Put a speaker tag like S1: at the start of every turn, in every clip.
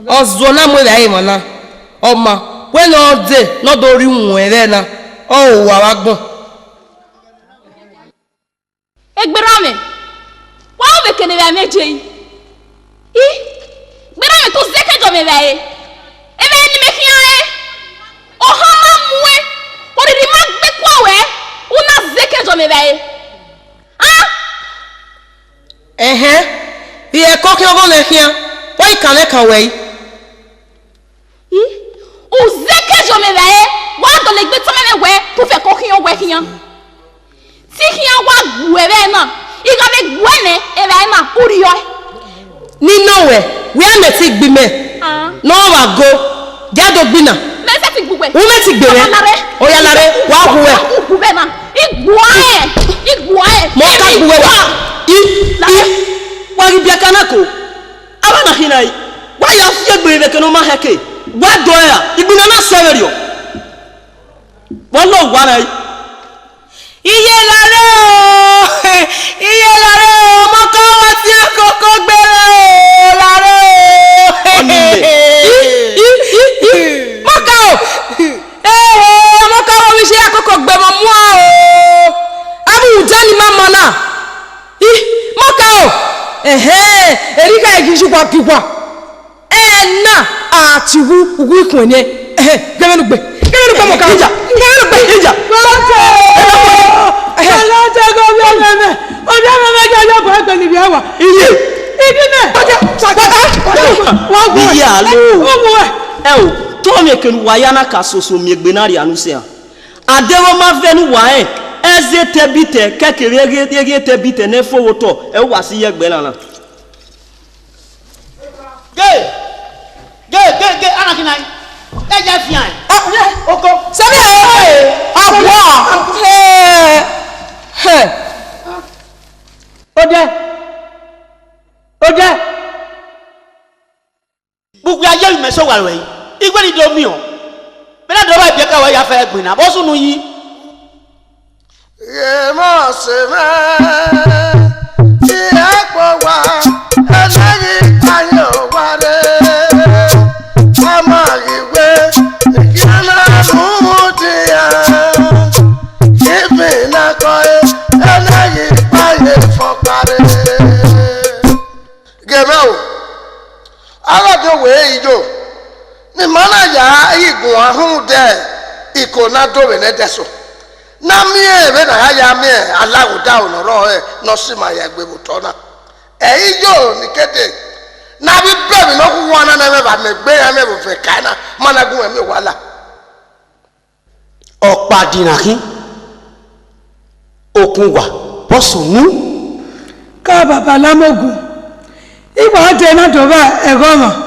S1: Ozona mwela imana. Oma, when all day, not the room where oh, wagon.
S2: Egberame. Why we can never make you? Berame to zeke jo me vai. Ebe ni me kian o hama mwe. O di mag be kwa we. Una zeke jo me vai. Ah?
S1: Bi e ko ki o go le kian. Why can e kan we?
S2: O zeke jo me vai. Wa do le gbe to me we to fe ko kian we kian. Ti kian wa gwe be na. Iga be gwe ne e vai na uri yo.
S1: Ni nowhere. Where Nole-Ni-Gbina? No wa go. Nole-Ni-Gbina.
S2: Me se ti gbugbe.
S1: Wo me ti gbere. Oya lare wa gwe.
S2: Gbugbe na. Igwa e.
S1: Mo ka gwe wa.
S3: Wa ri biaka na ko. Aba na hinai. Wa ya fie gbere ke no ma heke. Wa do ya. Igbina na severio. Wa lo wa na.
S1: Iye lare o. Mo ko wa ti akoko gbere o. Lare o. Mokao. Mokao mi se akoko gbe mo mu o. Abu jani mama na. Mokao. Erika igi kwa piwa. Na atiwu ugu ikunye. Gbe mokao. Ija.
S3: Tome ken wayana kasoso miegbenari anusia. Adewo ma venu wae. Eze tebite kekere tebite ne fowoto e wasi yegbena na. Ge anakinai. Eja fian. Oko.
S1: Sabi Ode.
S3: Buku ya yelu meso walwe. Igwe ni do mi o. Bena do ba biaka wa ya fa Gbina. Bo sunu yi.
S4: Ye mo se me. Ti apo wa. Enayi ayo wa re. Ama igwe. Ikana mu ti ya. Ibi na ko e. Enayi aye fokare. Gemau. Alajo we ijo. Ni mana ya igun ahun de ikona do we ne deso. Na mi e be na ya mi e alawo da onoro e no si ma ya gbe butona. E ijo ni kete. Na bi be mi no ku wona na me ba me gbe ya me bo fe kana mana gun e mi wala.
S3: Opa dinakin. Okun wa bosunu.
S5: Ka baba lamogun. Iwa de na do ba egoma.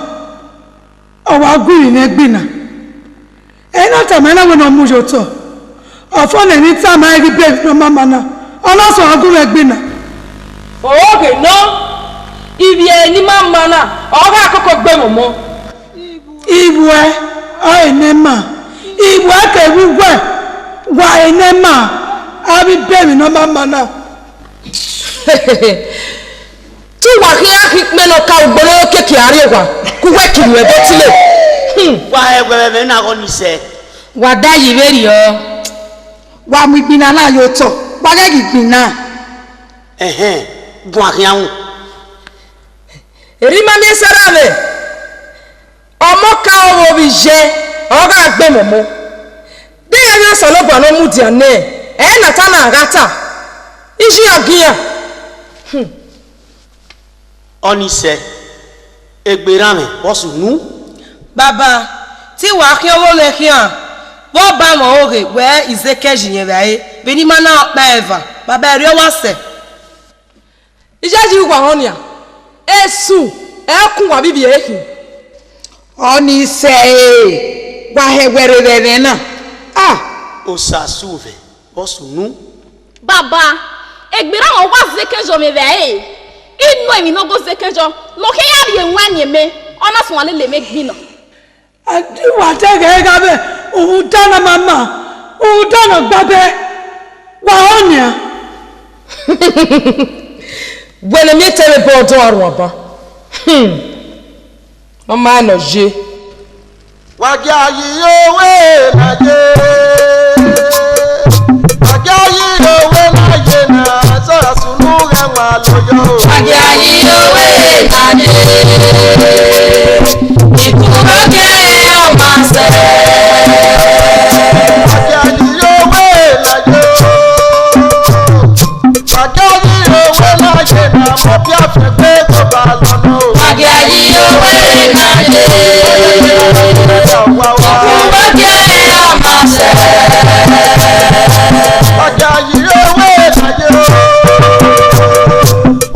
S5: Owa guri ne Gbina. E na ta me na we no mu joto. Ofo na ni ta ma ri be no mama na. Ona so aguru Gbina.
S1: Okay, no. Ibi eni mama na, o ga akoko gbe momo.
S5: Iwe o enema. Iwe ke wiwe. Wa enema. Abi be mi no mama na.
S1: Ti wa ki akpe no ka ugboro keke ari wa. Ku we kiri e botile.
S3: Wa egbe me na ko ni se.
S1: Wa da yi veri o.
S5: Wa mu Gbina na yo to. Wa ga Gbina.
S3: Gun akian.
S1: Erima mi sarave. Omo ka owo bi je. O ga gbe momo. De ya na solo gba no mu di ane. E na ta na agata. Isi agiya.
S3: Onise Egberame bosunu.
S1: Baba, ti wa ki owo le kian. Bo ba mo oge we izekeji yen bae. Beni mana okpa eva. Baba eri o wa se. Ijaji kwa honia. Esu ekun wa bibi ehin.
S5: Oni se wa hewere na.
S3: Osasuve bosunu.
S2: Baba, Egberame wa zeke jo me vai. Inu emi no go zekejo lo ke ya ri enwa nyeme ona so wale le me Gbina.
S5: Adi wa te ga ga be o dana mama o dana gbabe wa onia.
S1: When me tell about do arun oba. Mama no je.
S4: Wàjà yìí owó láyé. Wàjà yìí owó láyé náà sọ̀rọ̀ sùnú rẹ̀ wà lóyò.
S2: Wàjà yìí owó láyé. Ikú lókè ọmọ sẹ́.
S4: Wàjà yìí owó láyé. Wàjà yìí owó láyé náà mọ̀ bí àfẹ́gbẹ́ tó bá lọ́nà.
S2: Wàjà yìí owó láyé.
S4: Ọjà yìí owó láyé o.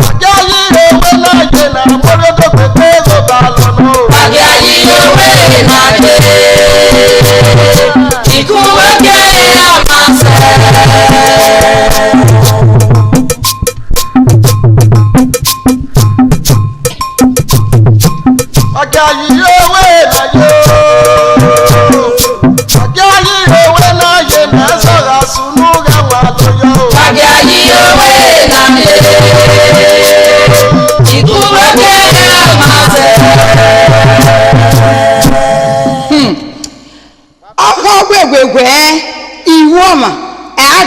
S4: Ọjà yìí owó láyé náà mọ́lẹ́ tó pépé ló bá lọ́nà o.
S2: Ọjà yìí owó láyé. Ikú wọ́gẹ́ ọmọ sẹ́.
S4: Ọjà yìí owó láyé o. Ọjà yìí owó láyé náà sọ̀rọ̀ sùnú rẹ̀ wà lóyò.
S2: Ọjà yìí owó láyé. Ikú wọ́gẹ́ ọmọ sẹ́.
S5: Ọkọ gbẹgbẹgbẹ iwu ọma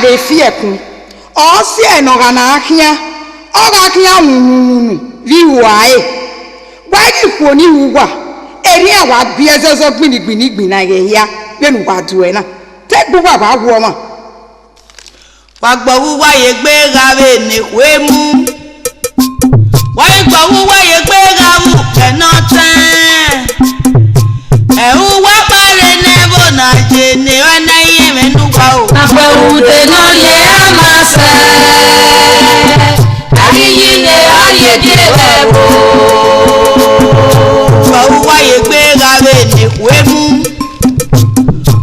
S5: ga efi ẹkun ọsi ẹnọga na ahịa ọga ahịa nwụnwụnwụ riwu ayị gbagi kwuo n'iwu gwa eri awa bia ezezo gbinigbinigbina ya menugwa duena tegbugwa bụ agwụ ọma
S6: Wagbawu waye gbe gawe ne kwemu. Wagbawu waye gbe gawu kenotan. Ehu wa pare nebo na je ne wana ye menu kwa o.
S2: Àpẹ̀wùdè náà yẹ á máa sẹ́. Àríyí ni ayé díẹ̀ bẹ̀ wò.
S6: Wagbawu waye gbe gawe ne kwemu.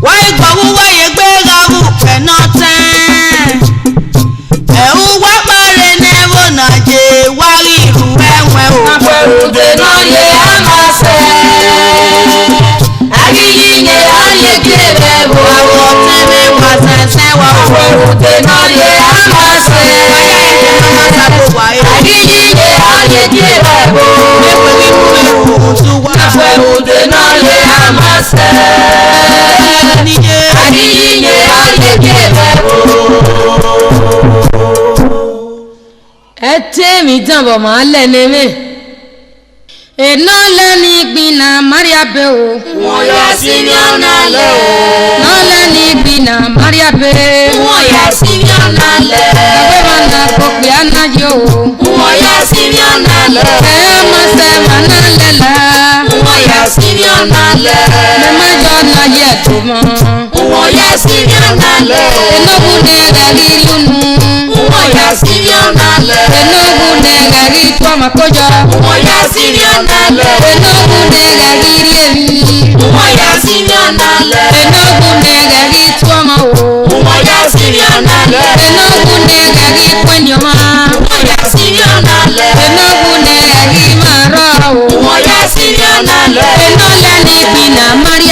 S6: Wagbawu waye gbe gawu kenotan. Ehu wa pare nebo na je wari iru ewe o.
S2: Àpẹ̀wùdè náà yẹ á máa sẹ́. Àríyí ni ayé díẹ̀ bẹ̀ wò.
S6: Àwọn tẹ́lẹ̀ wá sẹ́sẹ́ wá o.
S2: Àpẹ̀wùdè náà yẹ á máa sẹ́. Àríyí ni ayé díẹ̀ bẹ̀ wò. Àpẹ̀wùdè náà yẹ á máa sẹ́. Àríyí ni ayé díẹ̀ bẹ̀ wò.
S1: Ẹ tẹ́ mi dànbọ̀ máa lẹ́nu mi. Nole-Ni-Gbina Mariabe o.
S2: Wọ́n yà sí ní ọ̀nà lẹ̀.
S1: Nole-Ni-Gbina Mariabe.
S2: Wọ́n yà sí ní ọ̀nà lẹ̀.
S1: Ẹgbẹ́ máa na kọ̀pẹ́ anájọ́ o.
S2: Wọ́n yà sí ní ọ̀nà lẹ̀.
S1: Ẹ máa sẹ́ máa ná lẹ́la.
S2: Wọ́n yà sí ní ọ̀nà lẹ̀.
S1: Ẹ má jọ náà yẹ tó mọ́.
S2: Wọ́n yà sí ní ọ̀nà lẹ̀.
S1: Enogun ní ẹ̀rí lónú.
S2: Wọ́n yà sí ní ọ̀nà lẹ̀.
S1: Enogun ní ẹ̀rí tó ọmọ kọjọ.
S2: Wọ́n yà sí ní ọ̀nà lẹ̀.
S1: Enogun ní ẹ̀rí rí èmi.
S2: Wọ́n yà sí ní ọ̀nà lẹ̀.
S1: Enogun ní ẹ̀rí tó ọmọ o.
S2: Wọ́n yà sí ní ọ̀nà lẹ̀.
S1: Enogun ní ẹ̀rí pẹ́ni ọmọ.
S2: Wọ́n yà sí ní ọ̀nà lẹ̀.
S1: Enogun ní ẹ̀rí máa rọ̀ o.
S2: Wọ́n yà sí ní ọ̀nà lẹ̀.
S1: Nole-Ni-Gbina Mariabe.